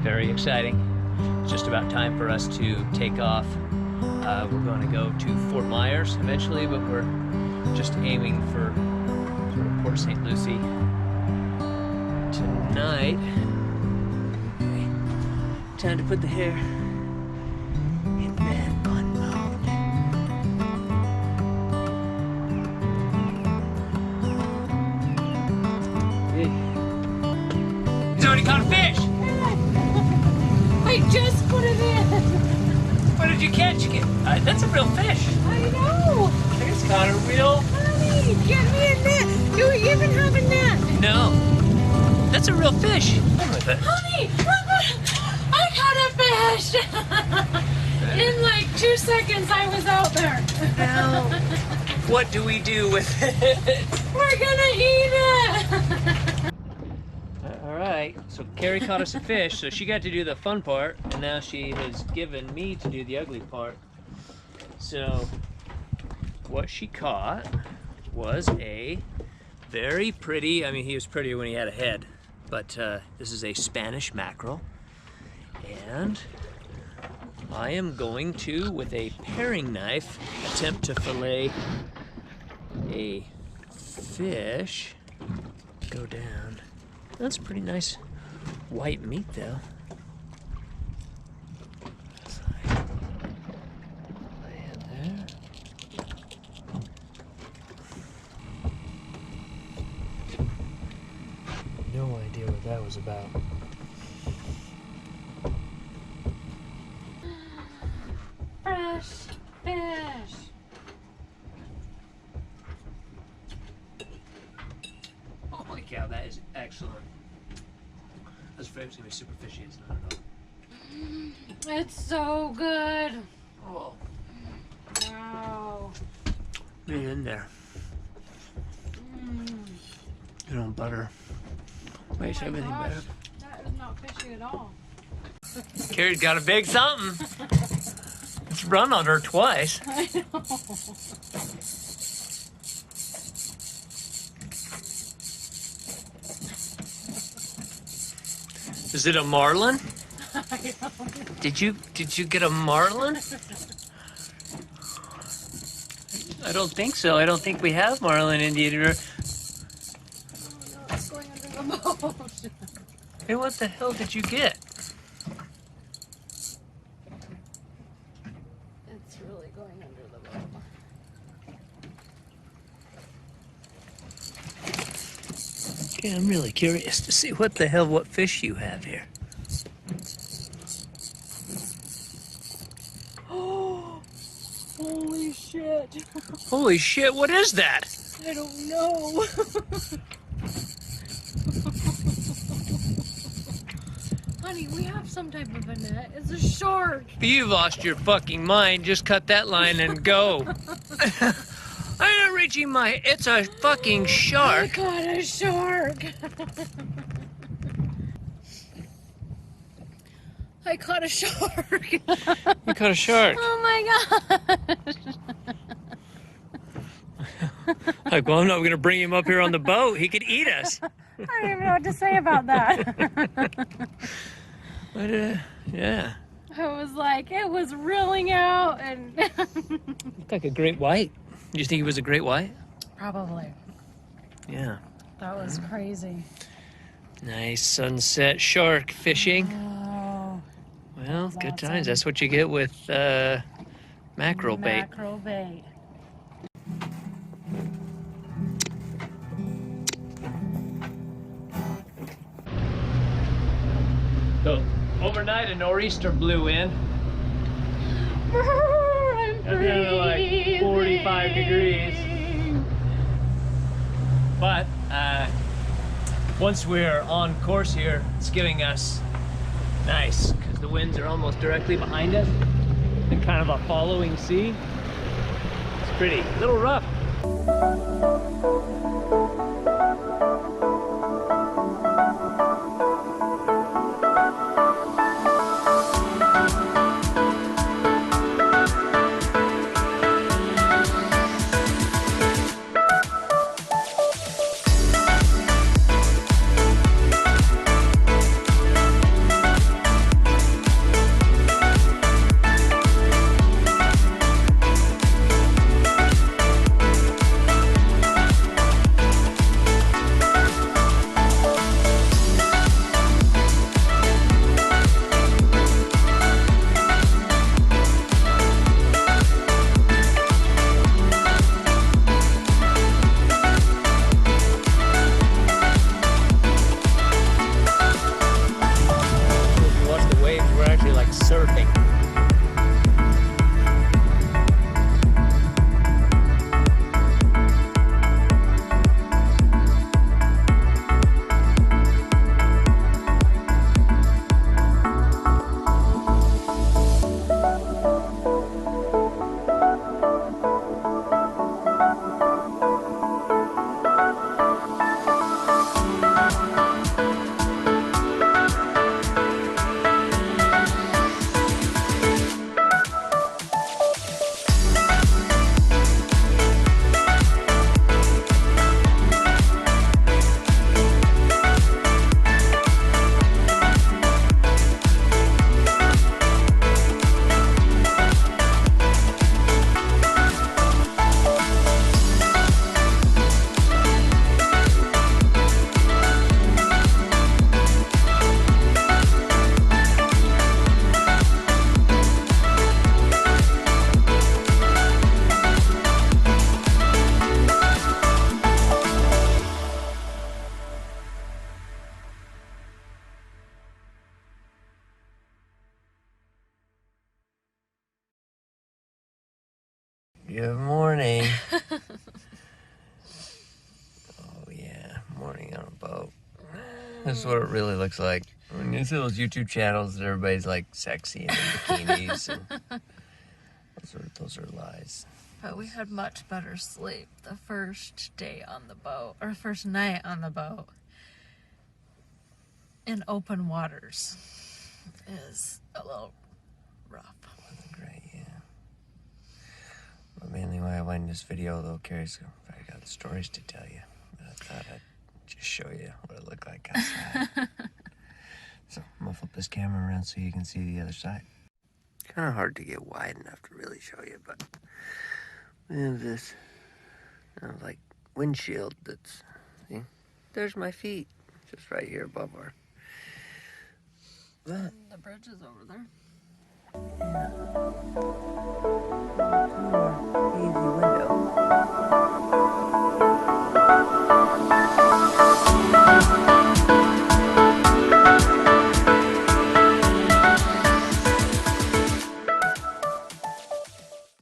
very exciting. It's just about time for us to take off. We're going to go to Fort Myers eventually, but we're just aiming for sort of Port St. Lucie tonight. Okay. Time to put the hair in man bun mode. Hey. He's already caught a fish! I just put it in! What did you catch? That's a real fish. I know! I think it's caught a real... Honey, get me a net! Do we even have a net? No. That's a real fish. With it. Honey, I caught a fish! In like 2 seconds I was out there. Now, what do we do with it? We're gonna eat it! All right, so Karrie caught us a fish, so she got to do the fun part, and now she has given me to do the ugly part. So, what she caught was a very pretty, I mean, he was prettier when he had a head, but this is a Spanish mackerel, and I am going to, with a paring knife, attempt to fillet a fish. Go down. That's pretty nice white meat, though. So I lay it there. No idea what that was about. Fresh fish! Holy cow, that is excellent. This frame's gonna be super fishy, it's not at all. It's so good! Oh, Wow. get in there. Good on butter. Makes Oh my everything gosh, better. that is not fishy at all. Karrie's got a big something. It's run on her twice. I know. Is it a marlin? I don't Did you get a marlin? I don't think so. I don't think we have marlin in the Intra. know. It's going under the boat. Hey, what the hell did you get? It's really going under the boat. Okay, I'm really curious to see what fish you have here. Oh, holy shit. Holy shit, what is that? I don't know. Honey, we have some type of a net. It's a shark. You've lost your fucking mind. Just cut that line and go. I'm not reaching my... It's a fucking I shark. caught a shark. I caught a shark. You caught a shark. Oh my gosh. Like, well, I'm not going to bring him up here on the boat. He could eat us. I don't even know what to say about that. But, yeah. I was like, it was reeling out and... Looked like a great white. Do you think he was a great white? Probably. Yeah. That was crazy. Nice sunset shark fishing. Oh. Well, good awesome. times. That's what you get with mackerel bait. Mackerel bait. So, overnight a nor'easter blew in. I'm At the end of like 45 degrees. But once we're on course here, it's giving us nice, because the winds are almost directly behind us and kind of a following sea. It's pretty, a little rough. Good morning. Oh yeah, morning on a boat. This is what it really looks like. When you see those YouTube channels that everybody's like sexy and in bikinis, and those are lies. But we had much better sleep the first day on the boat, or first night on the boat. In open waters is a little rough. Wasn't great, yeah. But mainly why I wanted this video, though, Karrie's I got stories to tell you. But I thought I'd just show you what it looked like outside. So I'm gonna flip this camera around so you can see the other side. Kind of hard to get wide enough to really show you, but we have this like windshield that's, see, there's my feet, just right here above our. But The bridge is over there. easy window.